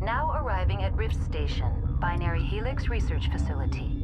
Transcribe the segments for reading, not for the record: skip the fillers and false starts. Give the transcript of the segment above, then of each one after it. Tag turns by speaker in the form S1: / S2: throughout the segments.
S1: Now arriving at Rift Station, Binary Helix Research Facility.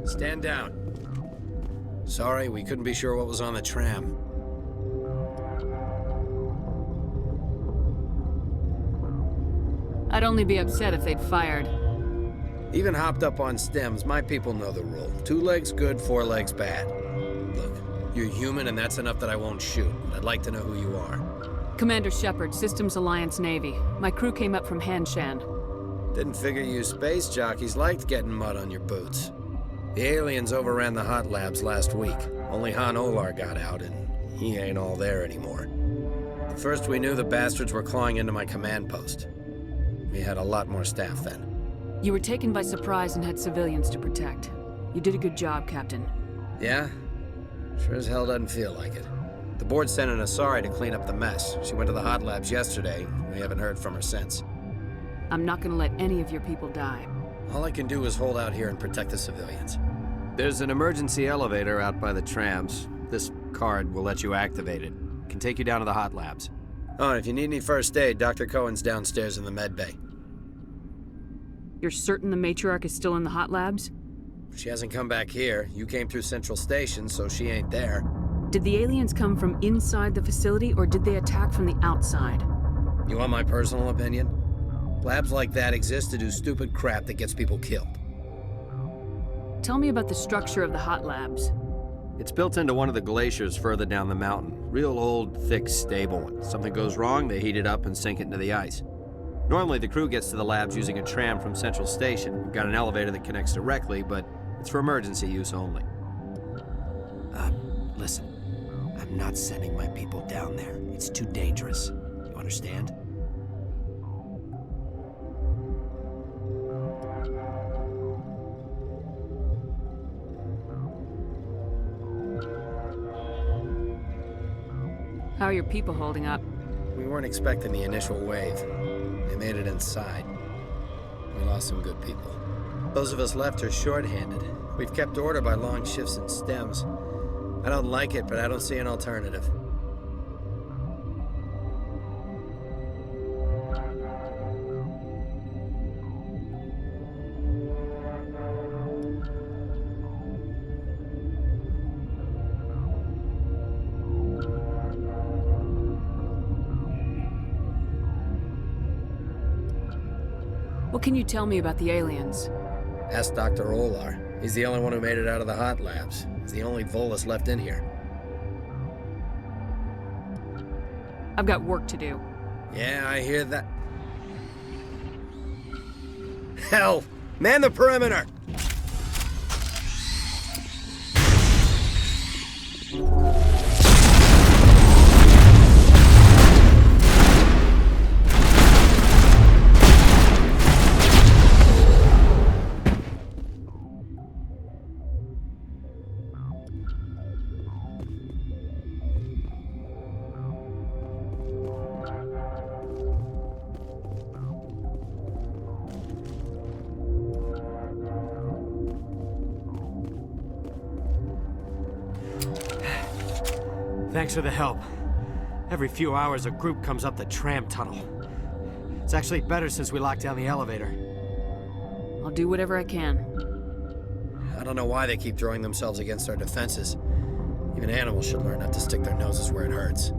S2: Stand down. Sorry, we couldn't be sure what was on the tram.
S3: I'd only be upset if they'd fired.
S2: Even hopped up on stems, my people know the rule. 2 legs good, 4 legs bad. Look, you're human and that's enough that I won't shoot, but I'd like to know who you are.
S3: Commander Shepard, Systems Alliance Navy. My crew came up from Hanshan.
S2: Didn't figure you space jockeys liked getting mud on your boots. The aliens overran the hot labs last week. Only Han Olar got out, and he ain't all there anymore. The first we knew, the bastards were clawing into my command post. We had a lot more staff then.
S3: You were taken by surprise and had civilians to protect. You did a good job, Captain.
S2: Yeah? Sure as hell doesn't feel like it. The board sent an Asari to clean up the mess. She went to the hot labs yesterday. We haven't heard from her since.
S3: I'm not gonna let any of your people die.
S2: All I can do is hold out here and protect the civilians. There's an emergency elevator out by the trams. This card will let you activate it. Can take you down to the hot labs. Oh, and if you need any first aid, Dr. Cohen's downstairs in the med bay.
S3: You're certain the Matriarch is still in the hot labs?
S2: She hasn't come back here. You came through Central Station, so she ain't there.
S3: Did the aliens come from inside the facility, or did they attack from the outside?
S2: You want my personal opinion? Labs like that exist to do stupid crap that gets people killed.
S3: Tell me about the structure of the hot labs.
S2: It's built into one of the glaciers further down the mountain. Real old, thick, stable one. Something goes wrong, they heat it up and sink it into the ice. Normally, the crew gets to the labs using a tram from Central Station. We've got an elevator that connects directly, but it's for emergency use only. Listen. I'm not sending my people down there. It's too dangerous. You understand?
S3: How are your people holding up?
S2: We weren't expecting the initial wave. They made it inside. We lost some good people. Those of us left are short-handed. We've kept order by long shifts and stems. I don't like it, but I don't see an alternative.
S3: What can you tell me about the aliens?
S2: Ask Dr. Olar. He's the only one who made it out of the hot labs. He's the only Volus left in here.
S3: I've got work to do.
S2: Yeah, I hear that. Hell! Man the perimeter!
S4: Thanks for the help. Every few hours, a group comes up the tram tunnel. It's actually better since we locked down the elevator.
S3: I'll do whatever I can.
S2: I don't know why they keep throwing themselves against our defenses. Even animals should learn not to stick their noses where it hurts.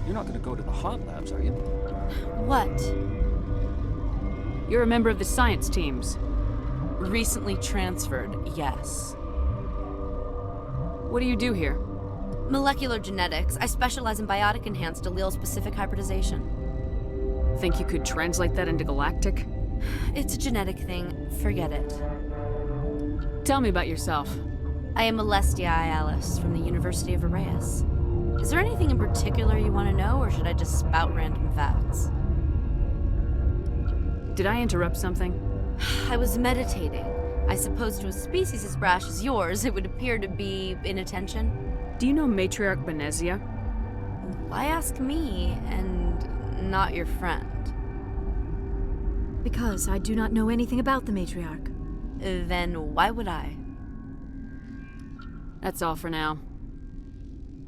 S5: You're not gonna go to the hot labs, are you?
S6: What?
S3: You're a member of the science teams.
S6: Recently transferred, yes.
S3: What do you do here?
S6: Molecular genetics. I specialize in biotic-enhanced allele-specific hybridization.
S3: Think you could translate that into galactic?
S6: It's a genetic thing. Forget it.
S3: Tell me about yourself.
S6: I am Alestia Alice from the University of Arraeus. Is there anything in particular you want to know, or should I just spout random facts?
S3: Did I interrupt something?
S6: I was meditating. I suppose to a species as brash as yours, it would appear to be inattention.
S3: Do you know Matriarch Benezia?
S6: Why ask me, and not your friend?
S7: Because I do not know anything about the Matriarch.
S6: Then why would I?
S3: That's all for now.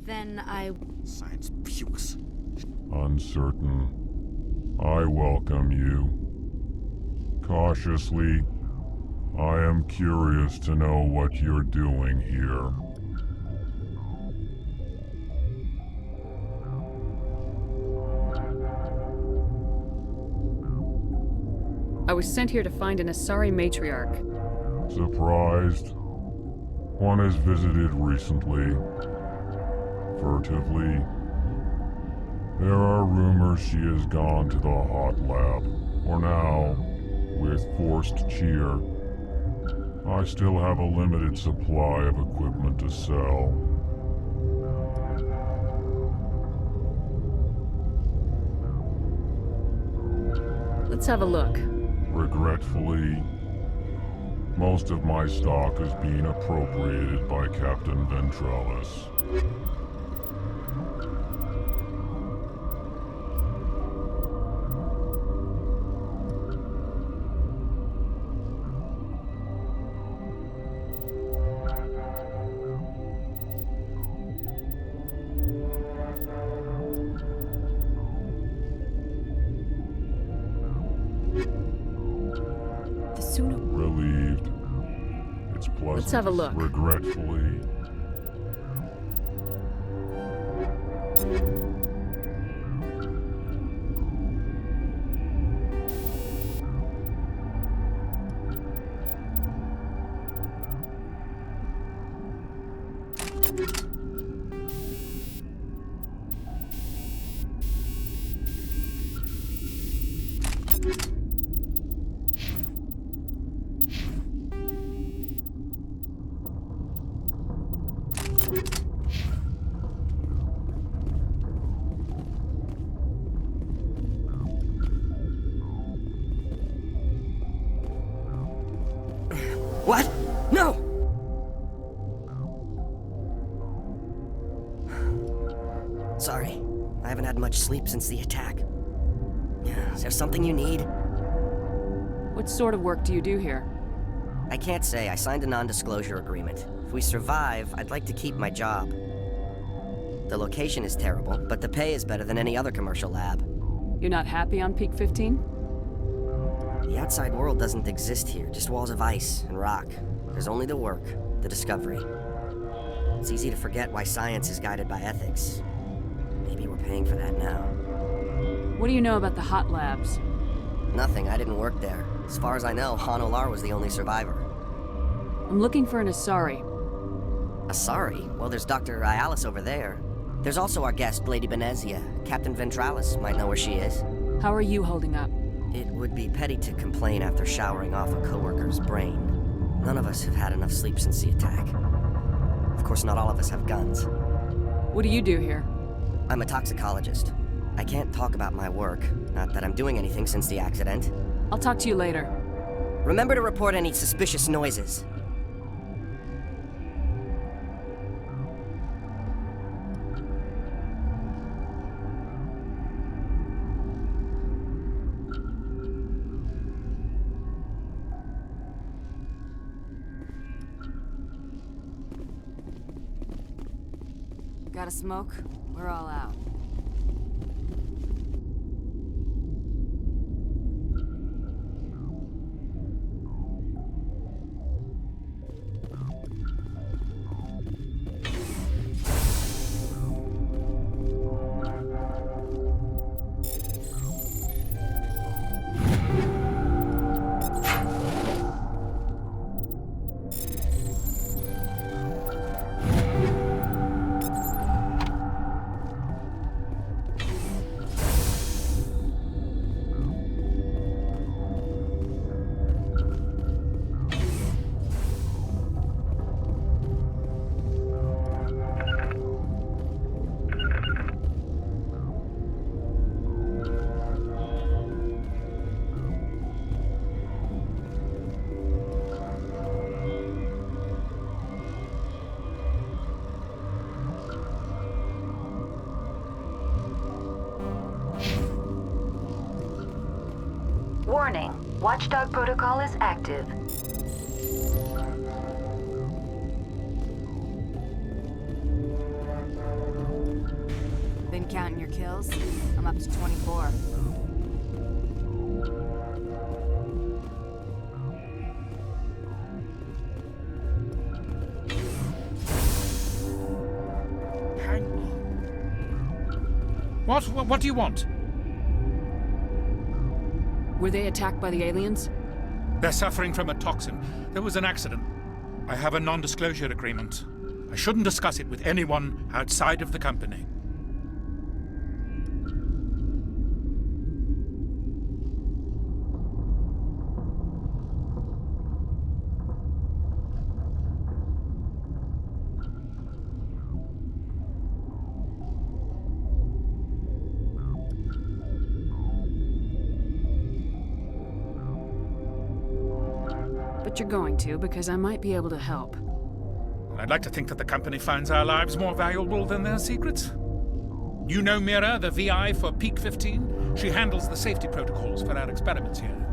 S6: Then I...
S4: Science pukes.
S8: Uncertain. I welcome you. Cautiously, I am curious to know what you're doing here.
S3: I was sent here to find an Asari Matriarch.
S8: Surprised? One has visited recently. Furtively. There are rumors she has gone to the hot lab. For now, with forced cheer, I still have a limited supply of equipment to sell.
S3: Let's have a look.
S8: Regretfully, Most of my stock is being appropriated by Captain Ventralis.
S3: The sooner...
S8: Relieved. It's pleasant.
S3: Let's have a look.
S8: Regretfully.
S9: What? No! Sorry. I haven't had much sleep since the attack. Is there something you need?
S3: What sort of work do you do here?
S9: I can't say. I signed a non-disclosure agreement. If we survive, I'd like to keep my job. The location is terrible, but the pay is better than any other commercial lab.
S3: You're not happy on Peak 15?
S9: The outside world doesn't exist here, just walls of ice and rock. There's only the work, the discovery. It's easy to forget why science is guided by ethics. Maybe we're paying for that now.
S3: What do you know about the hot labs?
S9: Nothing, I didn't work there. As far as I know, Han Olar was the only survivor.
S3: I'm looking for an Asari.
S9: Asari? Well, there's Dr. Ialis over there. There's also our guest, Lady Benezia. Captain Ventralis might know where she is.
S3: How are you holding up?
S9: It would be petty to complain after showering off a coworker's brain. None of us have had enough sleep since the attack. Of course, not all of us have guns.
S3: What do you do here?
S9: I'm a toxicologist. I can't talk about my work. Not that I'm doing anything since the accident.
S3: I'll talk to you later.
S9: Remember to report any suspicious noises.
S3: Got a smoke? We're all out.
S1: Warning, Watchdog protocol is active.
S3: Been counting your kills? I'm up to 24.
S10: Hang on. What do you want?
S3: Were they attacked by the aliens?
S10: They're suffering from a toxin. There was an accident. I have a non-disclosure agreement. I shouldn't discuss it with anyone outside of the company.
S3: but you're going to, because I might be able to help.
S10: I'd like to think that the company finds our lives more valuable than their secrets. You know Mira, the VI for Peak 15? She handles the safety protocols for our experiments here.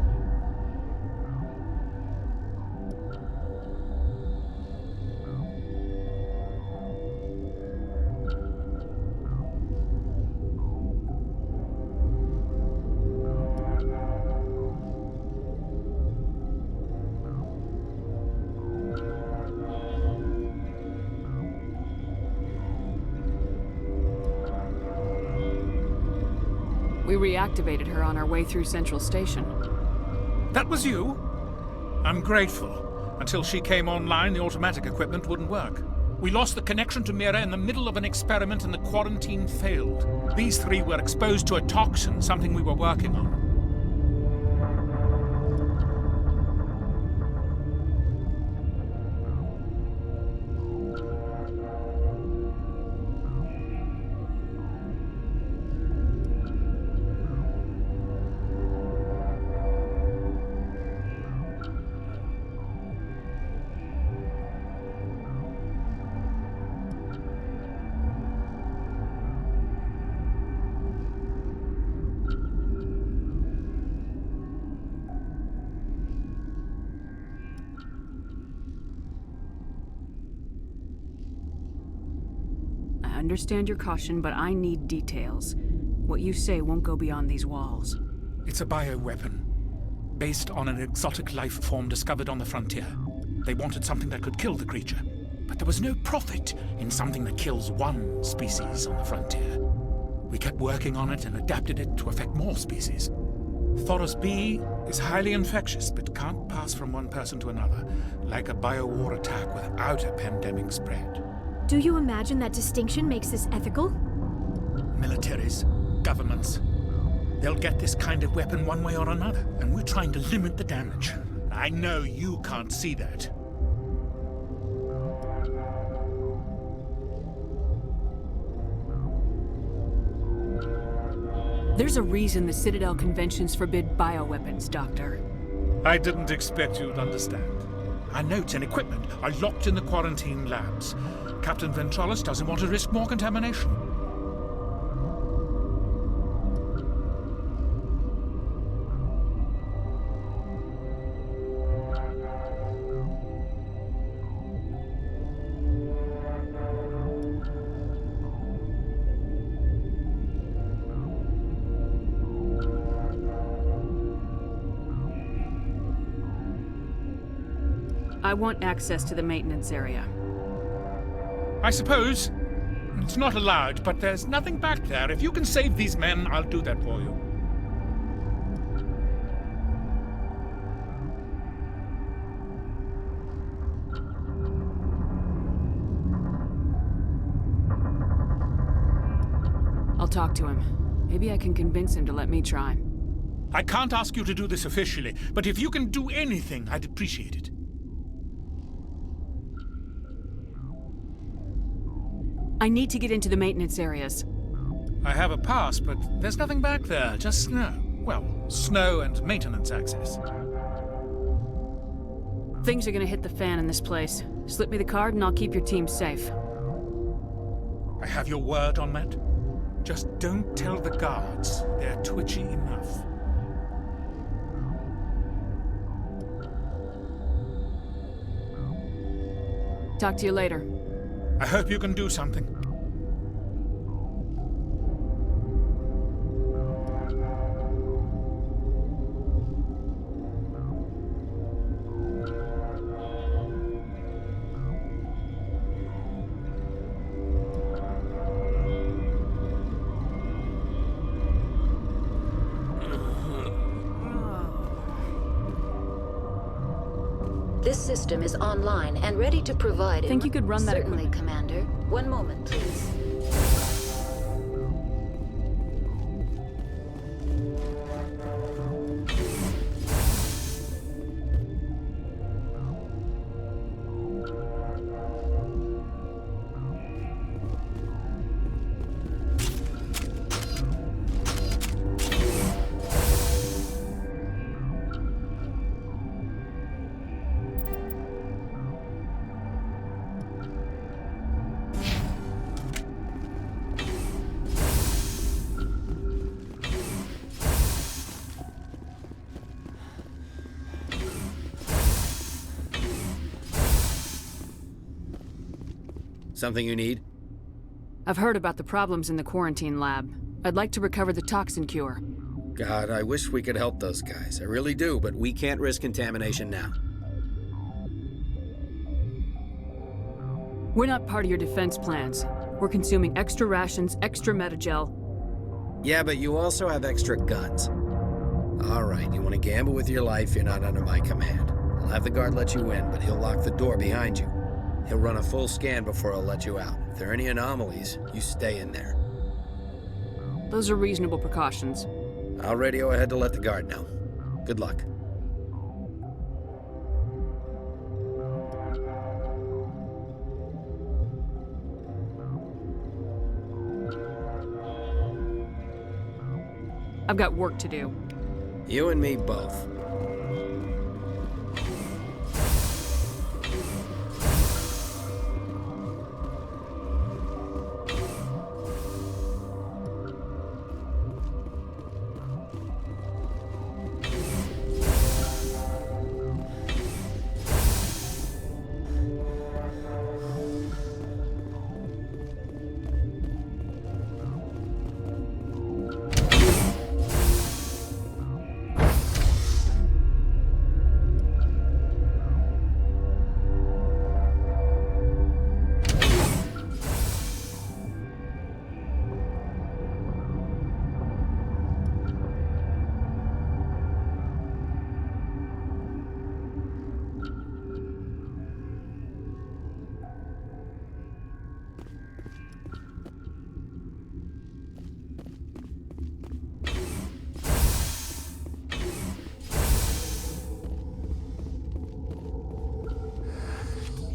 S3: We reactivated her on our way through Central Station.
S10: That was you? I'm grateful. Until she came online, the automatic equipment wouldn't work. We lost the connection to Mira in the middle of an experiment and the quarantine failed. These three were exposed to a toxin, something we were working on.
S3: I understand your caution, but I need details. What you say won't go beyond these walls.
S10: It's a bioweapon, based on an exotic life form discovered on the frontier. They wanted something that could kill the creature, but there was no profit in something that kills one species on the frontier. We kept working on it and adapted it to affect more species. Thoros B is highly infectious, but can't pass from one person to another, like a biowar attack without a pandemic spread.
S7: Do you imagine that distinction makes this ethical?
S10: Militaries, governments, they'll get this kind of weapon one way or another, and we're trying to limit the damage. I know you can't see that.
S3: There's a reason the Citadel conventions forbid bioweapons, Doctor.
S10: I didn't expect you'd understand. Our notes and equipment are locked in the quarantine labs. Captain Ventralis doesn't want to risk more contamination.
S3: I want access to the maintenance area.
S10: I suppose. It's not allowed, but there's nothing back there. If you can save these men, I'll do that for you.
S3: I'll talk to him. Maybe I can convince him to let me try.
S10: I can't ask you to do this officially, but if you can do anything, I'd appreciate it.
S3: I need to get into the maintenance areas.
S10: I have a pass, but there's nothing back there, just snow. Well, snow and maintenance access.
S3: Things are gonna hit the fan in this place. Slip me the card and I'll keep your team safe.
S10: I have your word on that. Just don't tell the guards. They're twitchy enough.
S3: Talk to you later.
S10: I hope you can do something.
S1: This system is online and ready to provide.
S3: Think you could run that
S1: Certainly,
S3: equipment?
S1: Commander. One moment, please.
S2: Something you need?
S3: I've heard about the problems in the quarantine lab. I'd like to recover the toxin cure.
S2: God, I wish we could help those guys. I really do, but we can't risk contamination now.
S3: We're not part of your defense plans. We're consuming extra rations, extra metagel.
S2: Yeah, but you also have extra guns. All right, you want to gamble with your life, you're not under my command. I'll have the guard let you in, but he'll lock the door behind you. He'll run a full scan before he'll let you out. If there are any anomalies, you stay in there.
S3: Those are reasonable precautions.
S2: I'll radio ahead to let the guard know. Good luck.
S3: I've got work to do.
S2: You and me both.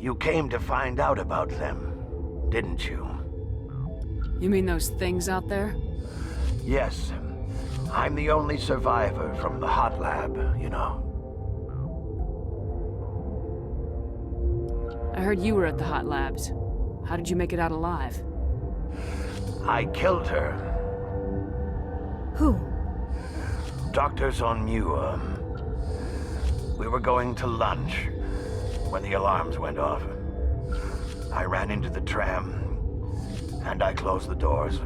S11: You came to find out about them, didn't you?
S3: You mean those things out there?
S11: Yes. I'm the only survivor from the hot lab, you know.
S3: I heard you were at the hot labs. How did you make it out alive?
S11: I killed her.
S7: Who?
S11: Doctors on Muir. We were going to lunch when the alarms went off. I ran into the tram, and I closed the doors.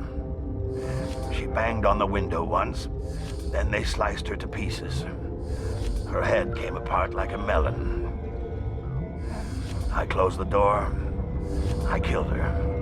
S11: She banged on the window once, then they sliced her to pieces. Her head came apart like a melon. I closed the door. I killed her.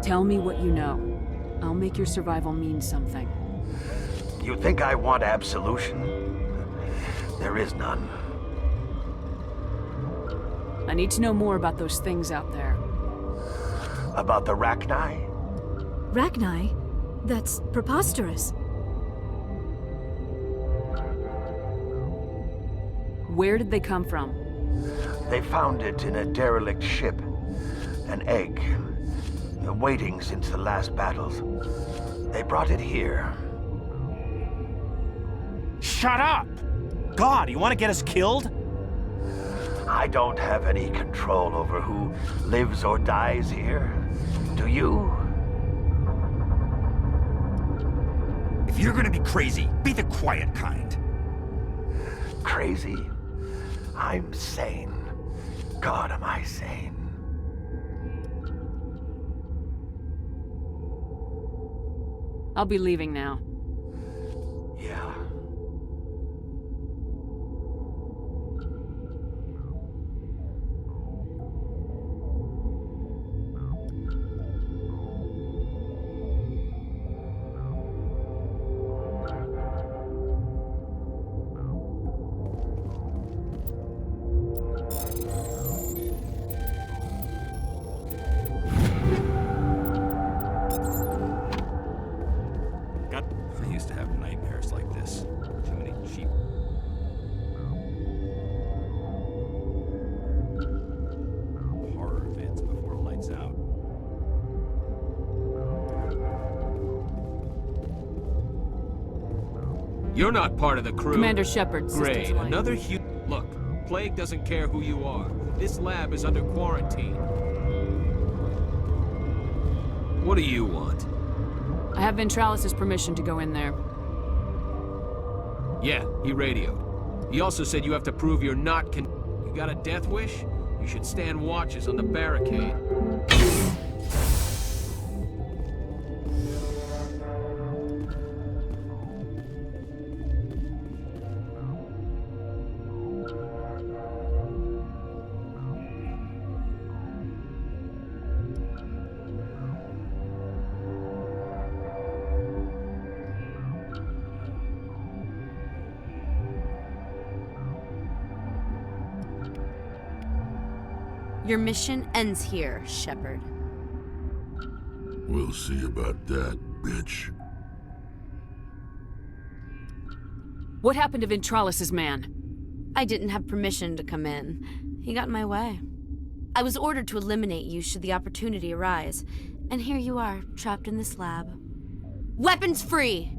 S3: Tell me what you know. I'll make your survival mean something.
S11: You think I want absolution? There is none.
S3: I need to know more about those things out there.
S11: About the Rachni?
S7: Rachni? That's preposterous.
S3: Where did they come from?
S11: They found it in a derelict ship. An egg. Waiting since the last battles. They brought it here.
S12: Shut up! God, you want to get us killed?
S11: I don't have any control over who lives or dies here. Do you?
S12: If you're gonna be crazy, be the quiet kind.
S11: Crazy? I'm sane. God, am I sane.
S3: I'll be leaving now.
S11: Yeah.
S5: I used to have nightmares like this. Too many cheap. Horror vids before lights out.
S13: You're not part of the crew.
S3: Commander Shepard,
S13: Great.
S3: Systems Alliance.
S13: Another Look, Plague doesn't care who you are. This lab is under quarantine. What do you want?
S3: I have Ventralis' permission to go in there.
S13: Yeah, he radioed. He also said you have to prove you're not You got a death wish? You should stand watches on the barricade.
S6: Your mission ends here, Shepard.
S8: We'll see about that, bitch.
S3: What happened to Ventralis' man?
S6: I didn't have permission to come in. He got in my way. I was ordered to eliminate you should the opportunity arise. And here you are, trapped in this lab. Weapons free!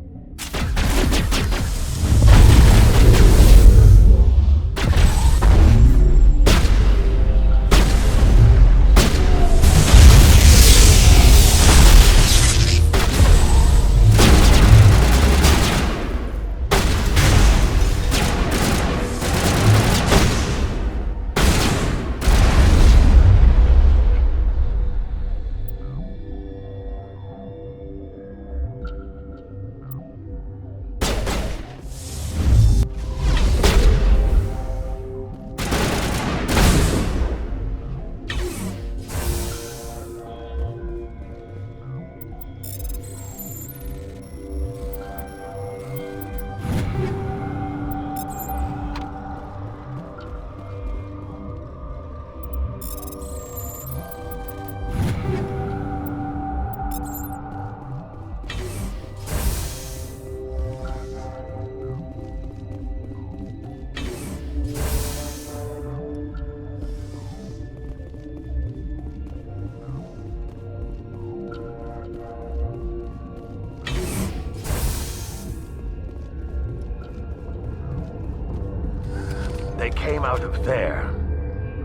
S11: They came out of there.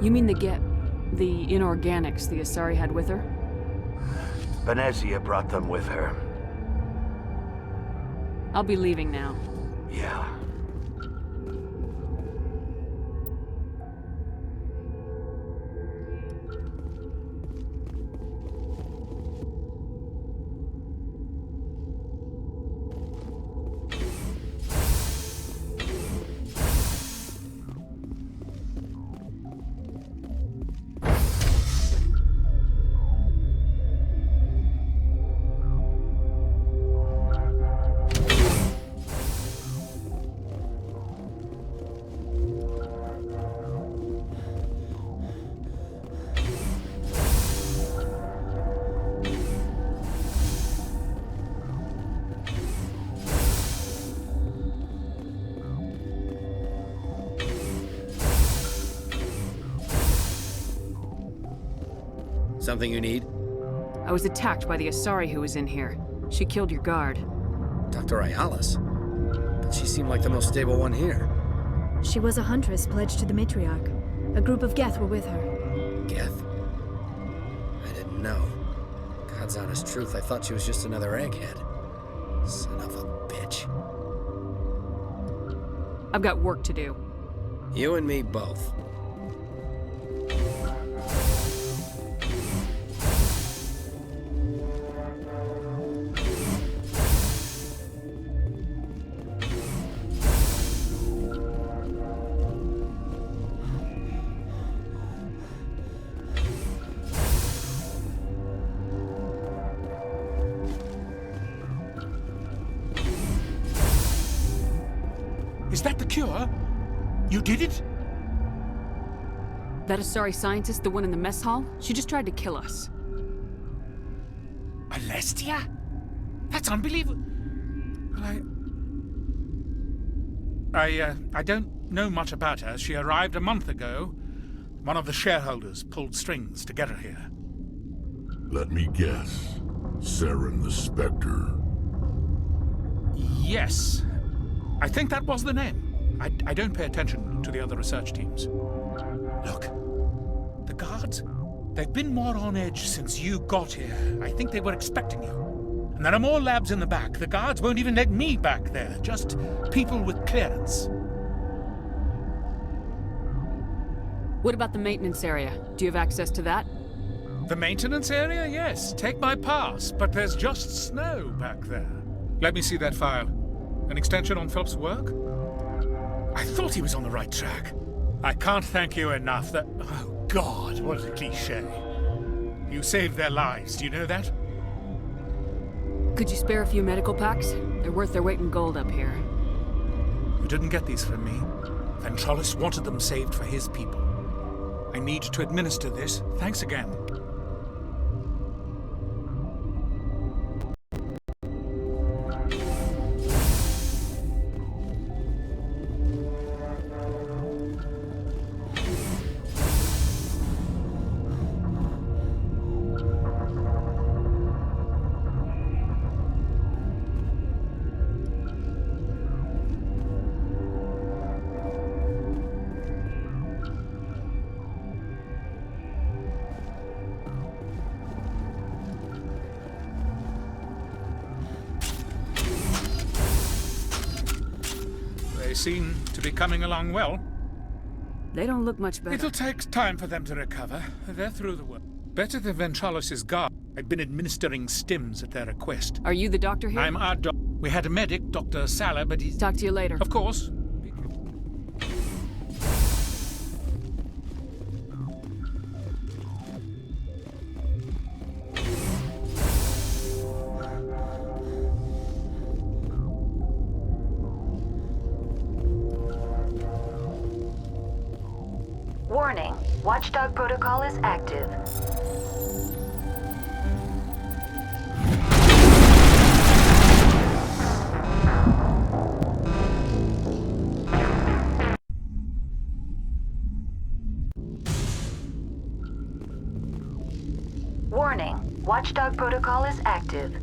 S3: You mean the inorganics the Asari had with her?
S11: Benezia brought them with her.
S3: I'll be leaving now.
S11: Yeah.
S2: Something you need?
S3: I was attacked by the Asari who was in here. She killed your guard.
S2: Dr. Ayalis? But she seemed like the most stable one here.
S7: She was a huntress pledged to the Matriarch. A group of Geth were with her.
S2: Geth? I didn't know. God's honest truth, I thought she was just another egghead. Son of a bitch.
S3: I've got work to do.
S2: You and me both.
S10: Is that the cure? You did it?
S3: That Asari scientist, the one in the mess hall, she just tried to kill us.
S10: Alestia? That's unbelievable. I don't know much about her. She arrived a month ago. One of the shareholders pulled strings to get her here.
S8: Let me guess. Saren the Spectre.
S10: Yes. I think that was the name. I don't pay attention to the other research teams. Look, the guards, they've been more on edge since you got here. I think they were expecting you. And there are more labs in the back. The guards won't even let me back there. Just people with clearance.
S3: What about the maintenance area? Do you have access to that?
S10: The maintenance area? Yes. Take my pass. But there's just snow back there. Let me see that file. An extension on Phelps' work? I thought he was on the right track. I can't thank you enough that... Oh, God, what a cliché. You saved their lives, do you know that?
S3: Could you spare a few medical packs? They're worth their weight in gold up here.
S10: You didn't get these from me. Ventralis wanted them saved for his people. I need to administer this. Thanks again. They seem to be coming along well.
S3: They don't look much better.
S10: It'll take time for them to recover. They're through the work. Better than Ventralis' guard. I've been administering stims at their request.
S3: Are you the doctor here?
S10: I'm our doc. We had a medic, Dr. Sala, but he's...
S3: Talk to you later.
S10: Of course.
S1: Warning, Watchdog protocol is active. Warning, Watchdog protocol is active.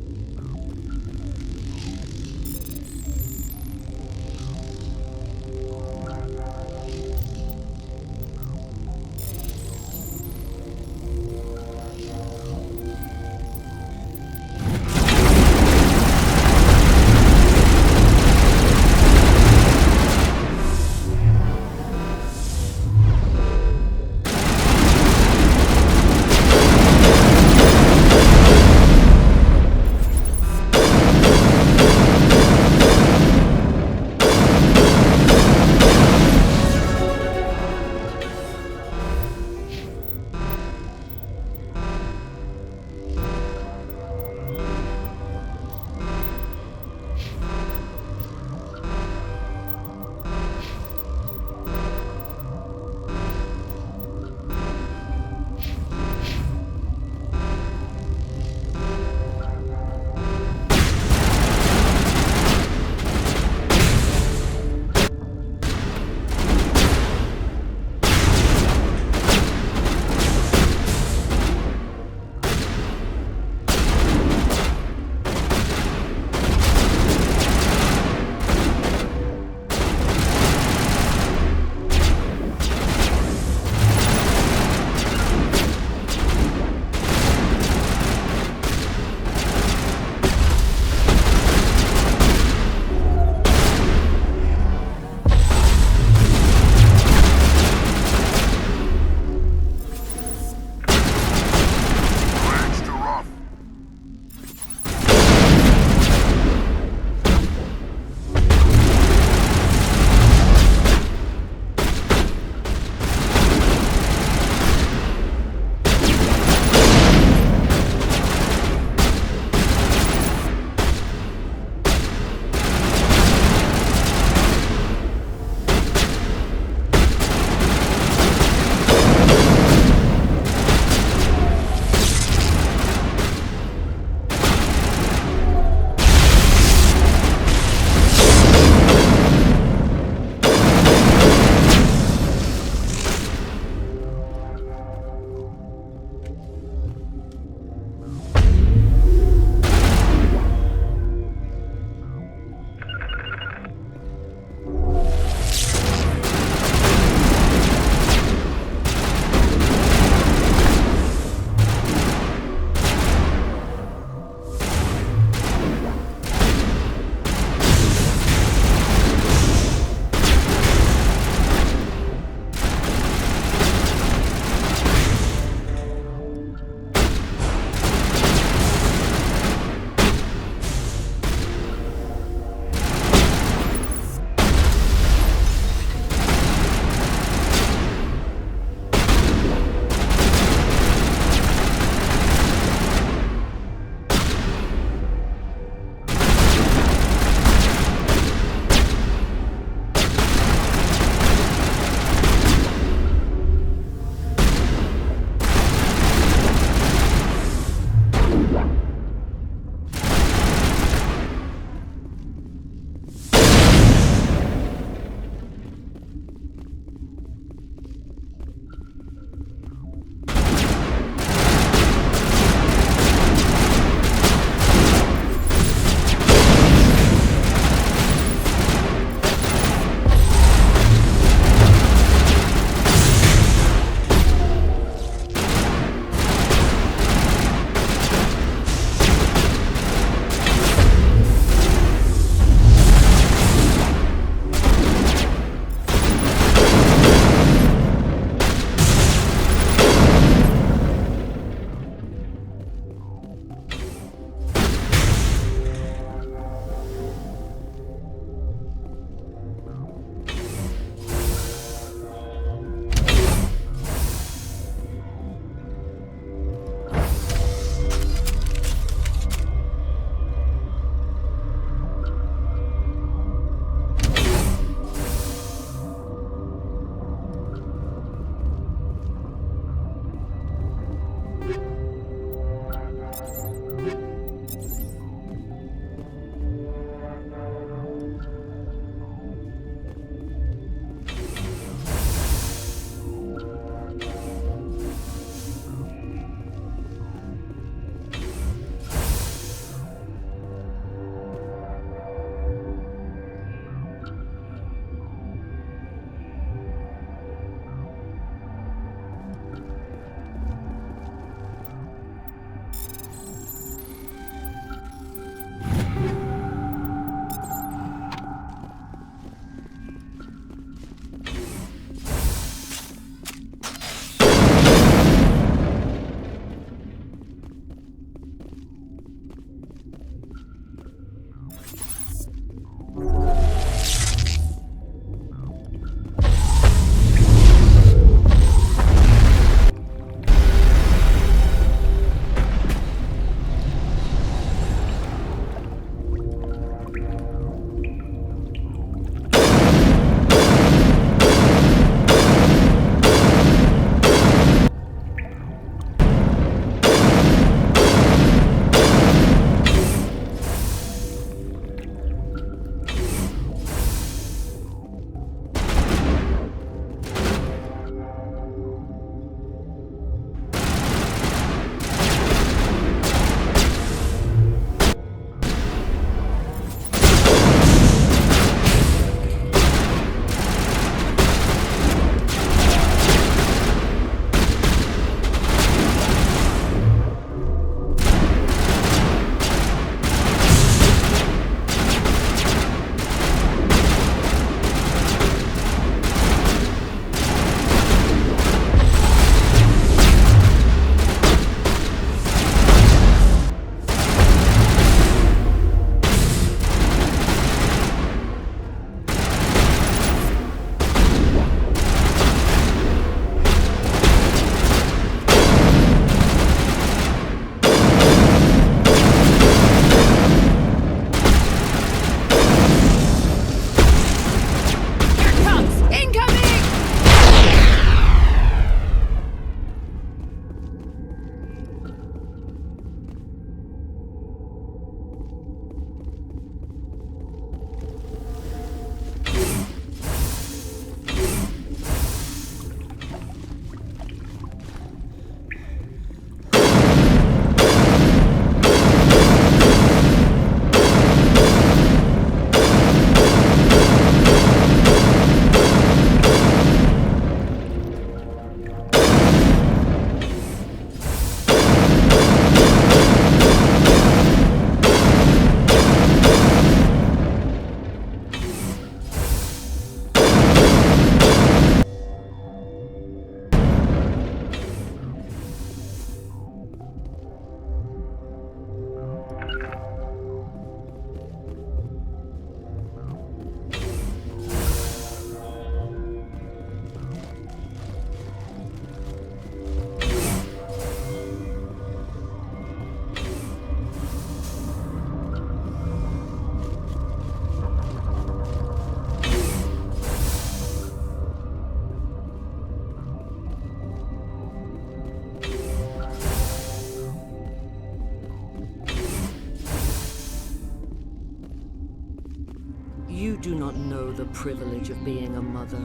S14: do not know the privilege of being a mother.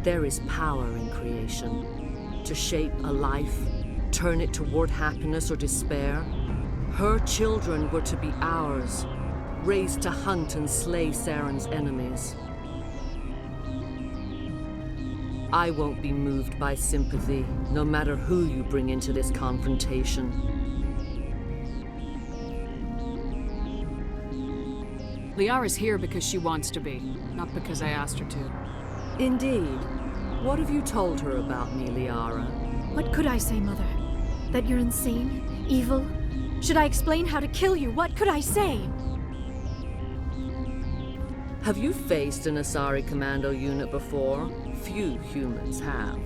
S14: There is power in creation. To shape a life, turn it toward happiness or despair. Her children were to be ours, raised to hunt and slay Saren's enemies. I won't be moved by sympathy, no matter who you bring into this confrontation.
S3: Liara's here because she wants to be, not because I asked her to.
S14: Indeed. What have you told her about me, Liara?
S7: What could I say, Mother? That you're insane? Evil? Should I explain how to kill you? What could I say?
S14: Have you faced an Asari commando unit before? Few humans have.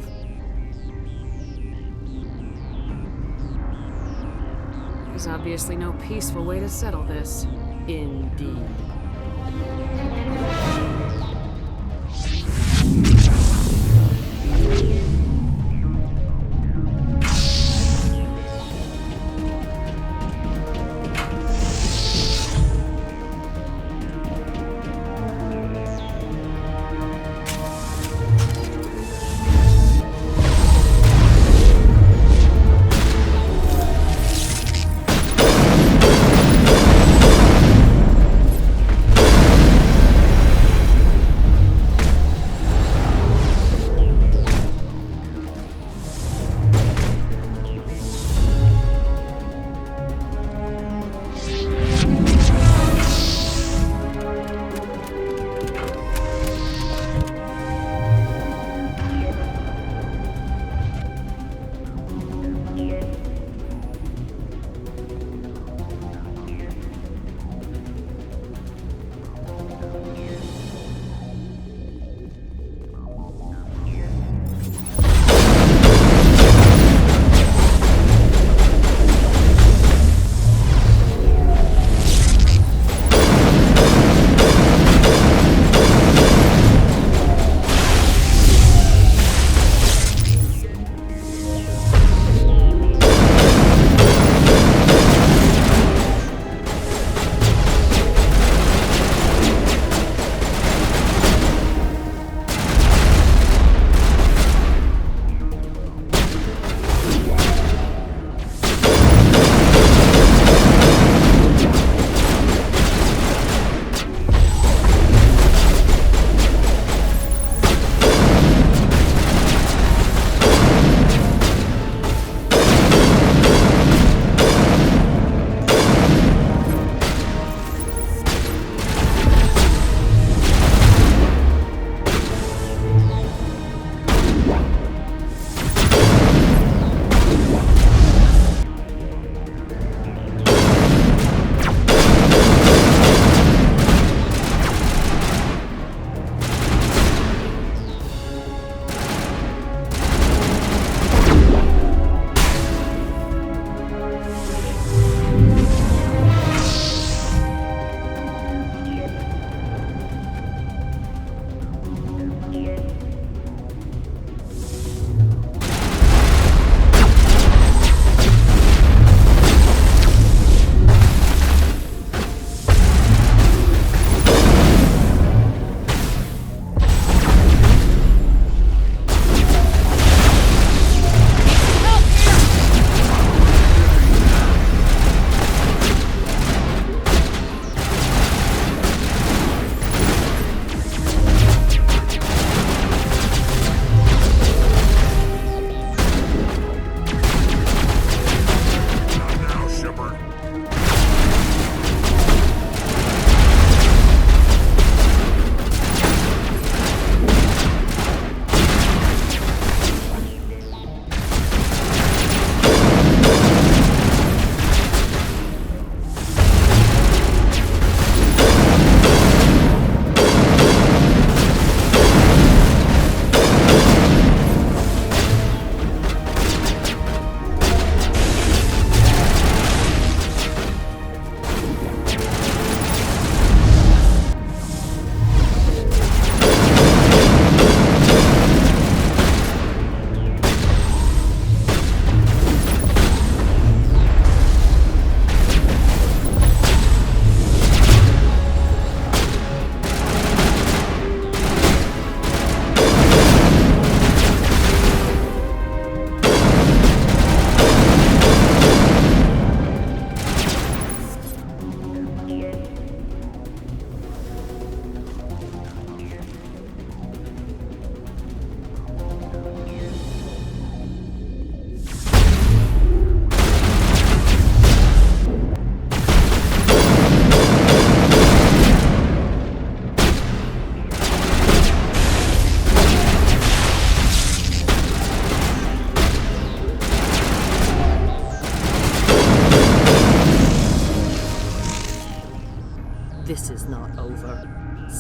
S3: There's obviously no peaceful way to settle this.
S14: Indeed.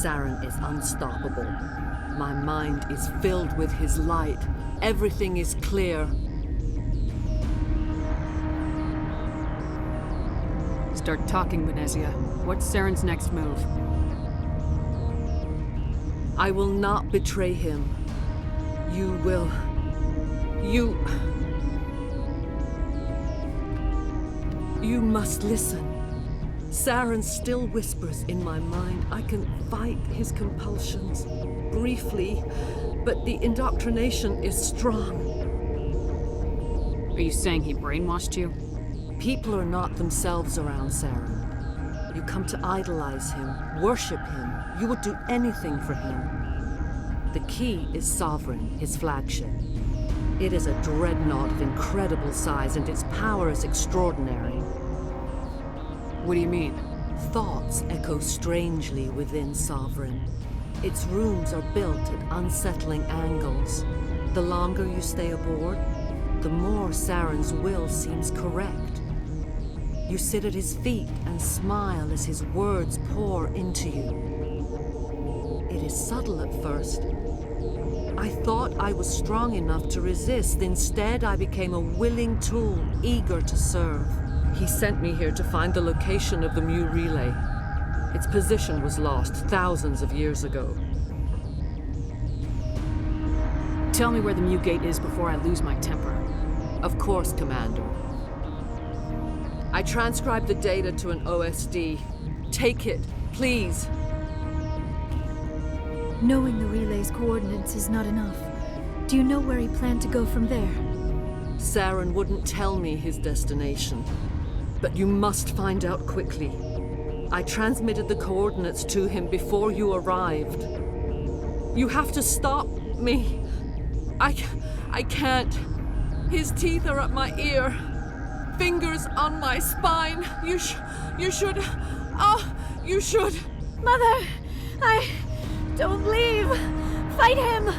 S14: Saren is unstoppable. My mind is filled with his light. Everything is clear.
S3: Start talking, Benezia. What's Saren's next move?
S14: I will not betray him. You will. You must listen. Saren still whispers in my mind. I can fight his compulsions, briefly, but the indoctrination is strong.
S3: Are you saying he brainwashed you?
S14: People are not themselves around Saren. You come to idolize him, worship him. You would do anything for him. The key is Sovereign, his flagship. It is a dreadnought of incredible size, and its power is extraordinary.
S3: What do you mean?
S14: Thoughts echo strangely within Sovereign. Its rooms are built at unsettling angles. The longer you stay aboard, the more Saren's will seems correct. You sit at his feet and smile as his words pour into you. It is subtle at first. I thought I was strong enough to resist. Instead, I became a willing tool, eager to serve. He sent me here to find the location of the Mu relay. Its position was lost thousands of years ago.
S3: Tell me where the Mu gate is before I lose my temper.
S14: Of course, Commander. I transcribed the data to an OSD. Take it, please.
S7: Knowing the relay's coordinates is not enough. Do you know where he planned to go from there?
S14: Saren wouldn't tell me his destination. But you must find out quickly. I transmitted the coordinates to him before you arrived. You have to stop me. I can't. His teeth are at my ear. Fingers on my spine. You should. You should.
S7: Mother! Don't leave! Fight him!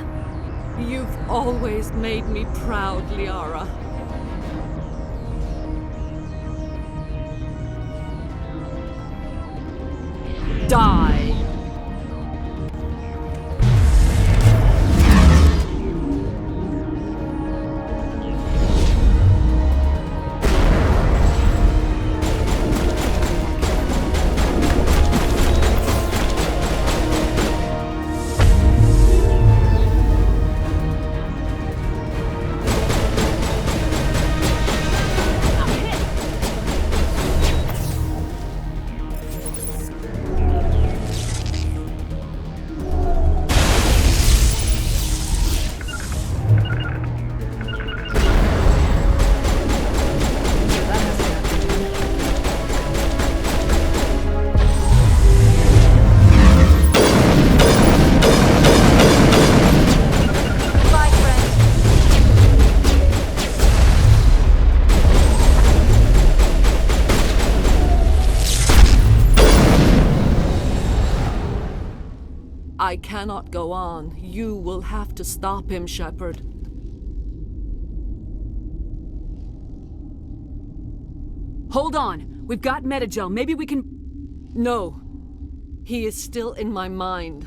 S14: You've always made me proud, Liara. Die! I cannot go on. You will have to stop him, Shepard.
S3: Hold on! We've got Metagel. Maybe we can...
S14: No. He is still in my mind.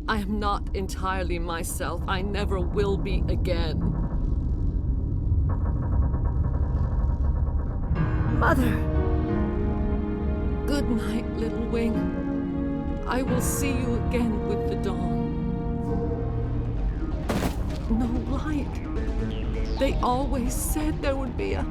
S14: I am not entirely myself. I never will be again.
S7: Mother!
S14: Good night, little wing. I will see you again with the dawn. No light. They always said there would be a...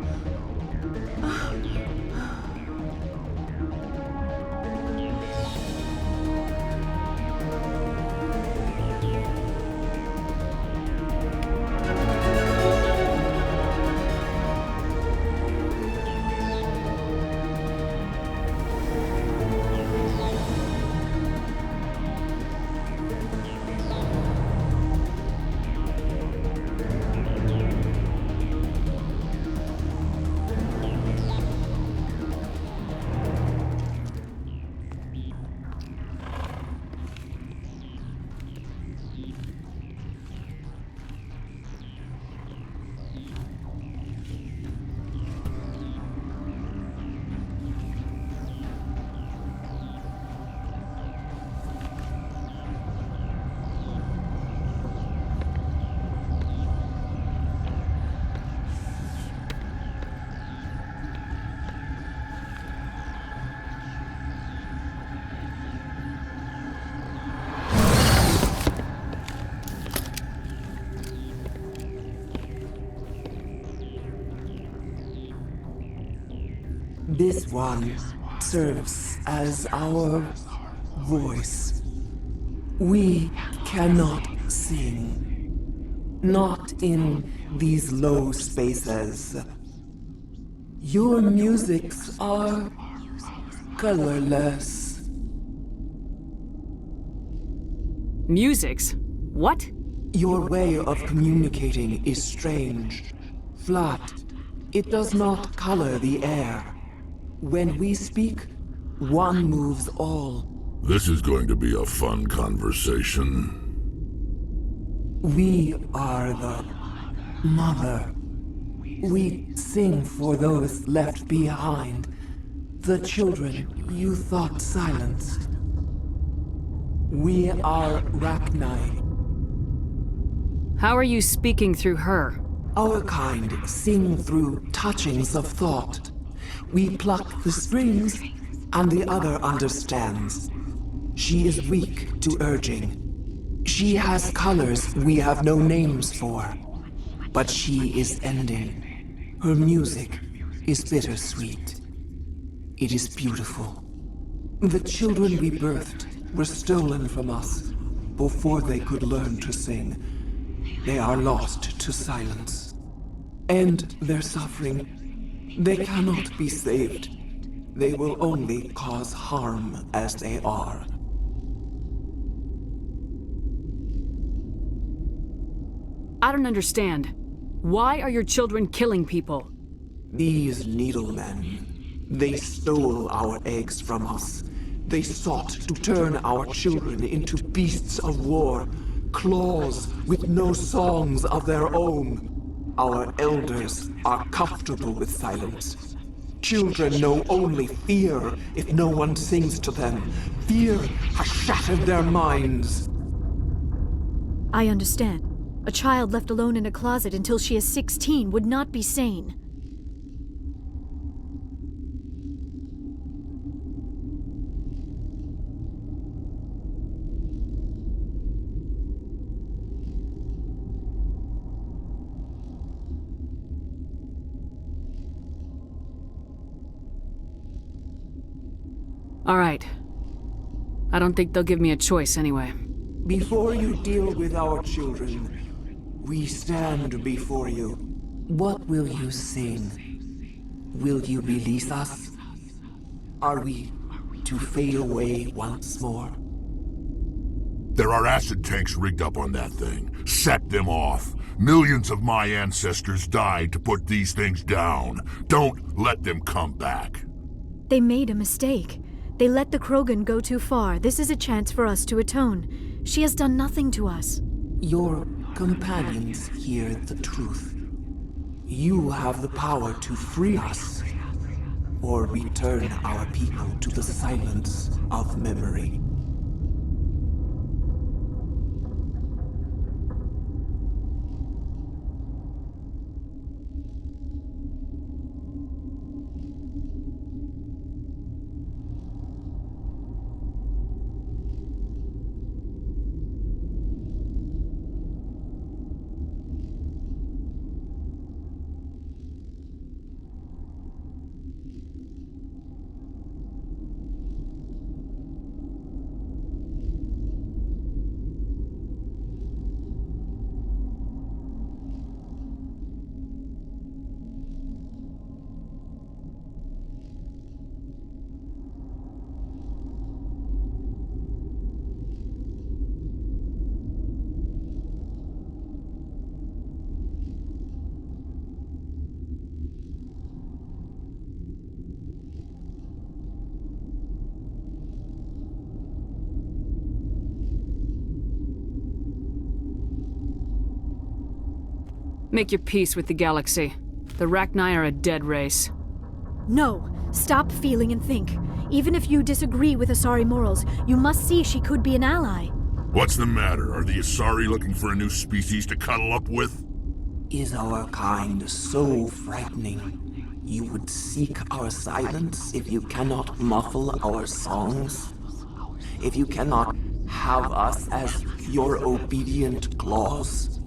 S15: This one serves as our voice. We cannot sing. Not in these low spaces. Your musics are colorless.
S3: Musics? What?
S15: Your way of communicating is strange. Flat. It does not color the air. When we speak, one moves all.
S8: This is going to be a fun conversation.
S15: We are the mother. We sing for those left behind. The children you thought silenced. We are Rachni.
S3: How are you speaking through her?
S15: Our kind sing through touchings of thought. We pluck the strings, and the other understands. She is weak to urging. She has colors we have no names for. But she is ending. Her music is bittersweet. It is beautiful. The children we birthed were stolen from us before they could learn to sing. They are lost to silence. And their suffering, they cannot be saved. They will only cause harm as they are.
S3: I don't understand. Why are your children killing people?
S15: These needlemen, they stole our eggs from us. They sought to turn our children into beasts of war, claws with no songs of their own. Our elders are comfortable with silence. Children know only fear if no one sings to them. Fear has shattered their minds.
S7: I understand. A child left alone in a closet until she is 16 would not be sane.
S3: All right. I don't think they'll give me a choice anyway.
S15: Before you deal with our children, we stand before you. What will you sing? Will you release us? Are we to fade away once more?
S8: There are acid tanks rigged up on that thing. Set them off. Millions of my ancestors died to put these things down. Don't let them come back.
S7: They made a mistake. They let the Krogan go too far. This is a chance for us to atone. She has done nothing to us.
S15: Your companions hear the truth. You have the power to free us, or return our people to the silence of memory.
S3: Make your peace with the galaxy. The Rachni are a dead race.
S7: No. Stop feeling and think. Even if you disagree with Asari morals, you must see she could be an ally.
S8: What's the matter? Are the Asari looking for a new species to cuddle up with?
S15: Is our kind so frightening? You would seek our silence if you cannot muffle our songs? If you cannot have us as your obedient claws?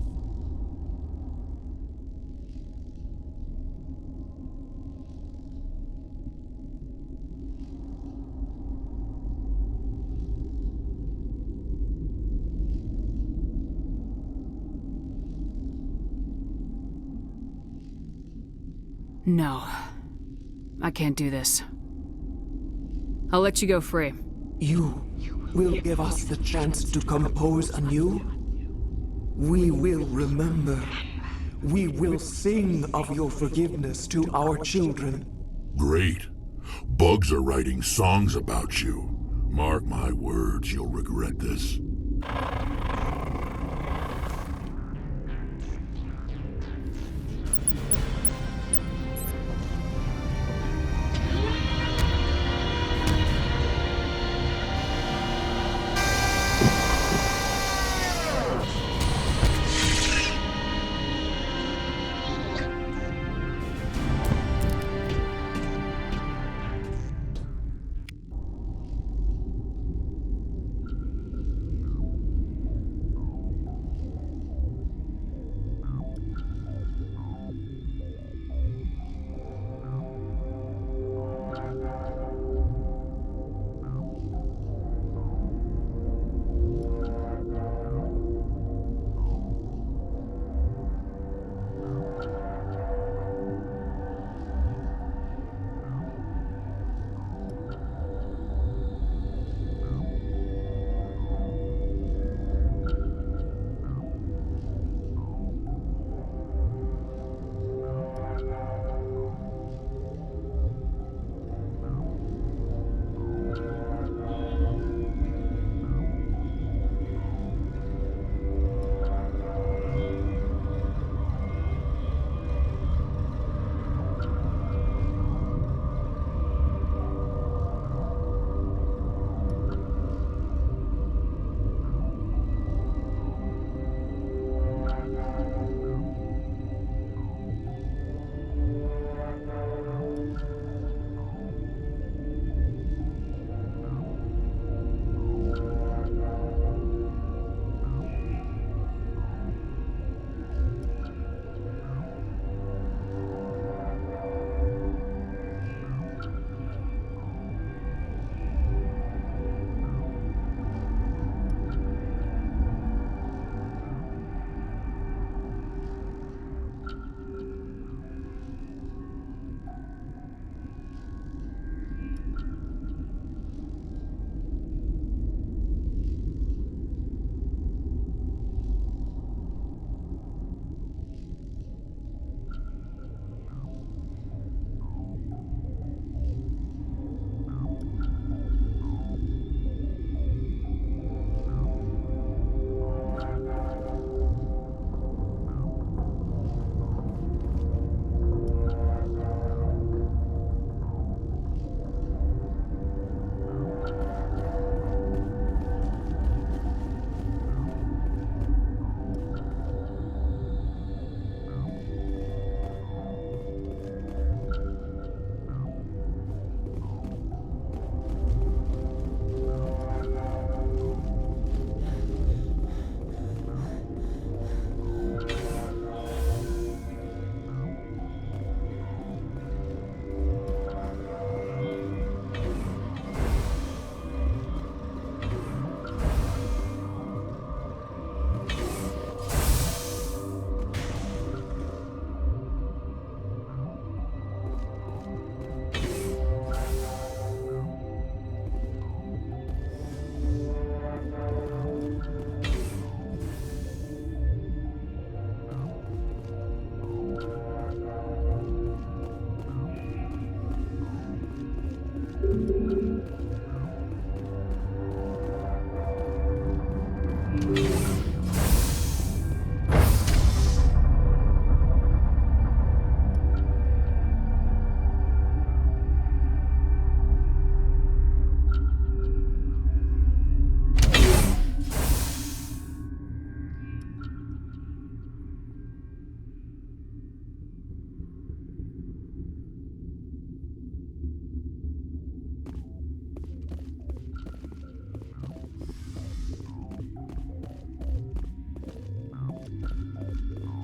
S3: No. I can't do this. I'll let you go free.
S15: You will give us the chance to compose anew? We will remember. We will sing of your forgiveness to our children.
S16: Great. Bugs are writing songs about you. Mark my words, you'll regret this.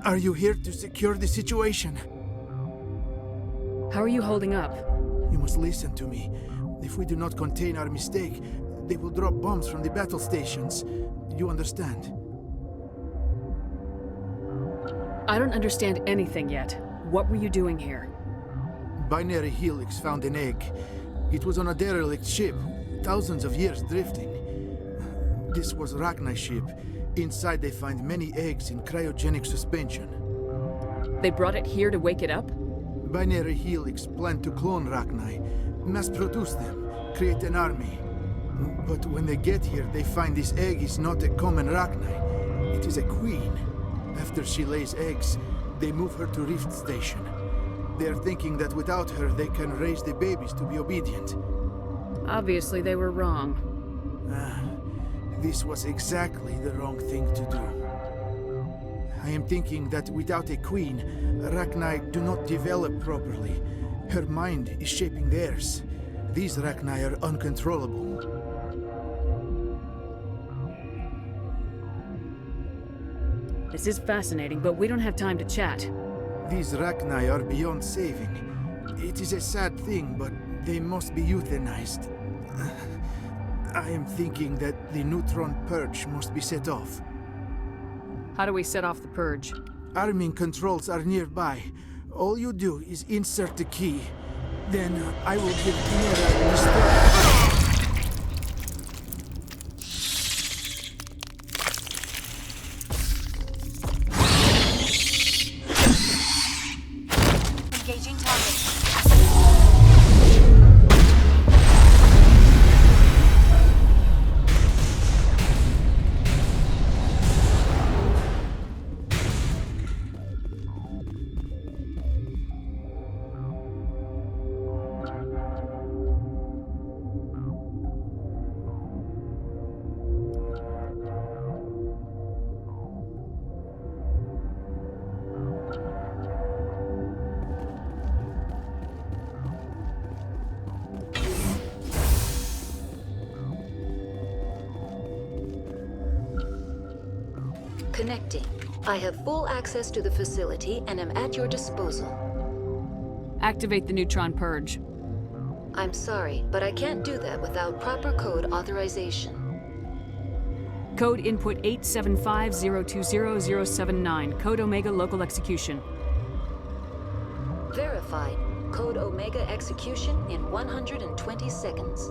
S17: Are you here to secure the situation?
S3: How are you holding up?
S17: You must listen to me. If we do not contain our mistake, they will drop bombs from the battle stations. You understand?
S3: I don't understand anything yet. What were you doing here?
S17: Binary Helix found an egg. It was on a derelict ship, thousands of years drifting. This was Rachni's ship. Inside they find many eggs in cryogenic suspension.
S3: They brought it here to wake it up?
S17: Binary Helix planned to clone Rachni, mass-produce them, create an army. But when they get here, they find this egg is not a common Rachni. It is a queen. After she lays eggs, they move her to Rift Station. They are thinking that without her, they can raise the babies to be obedient.
S3: Obviously, they were wrong.
S17: This was exactly the wrong thing to do. I am thinking that without a queen, Rachni do not develop properly. Her mind is shaping theirs. These Rachni are uncontrollable.
S3: This is fascinating, but we don't have time to chat.
S17: These Rachni are beyond saving. It is a sad thing, but they must be euthanized. I am thinking that the neutron purge must be set off.
S3: How do we set off the purge?
S17: Arming controls are nearby. All you do is insert the key. Then I will give Mira the start.
S1: Engaging target. Connecting. I have full access to the facility and am at your disposal.
S3: Activate the neutron purge.
S1: I'm sorry, but I can't do that without proper code authorization.
S3: Code input 875020079. Code Omega local execution.
S1: Verified. Code Omega execution in 120 seconds.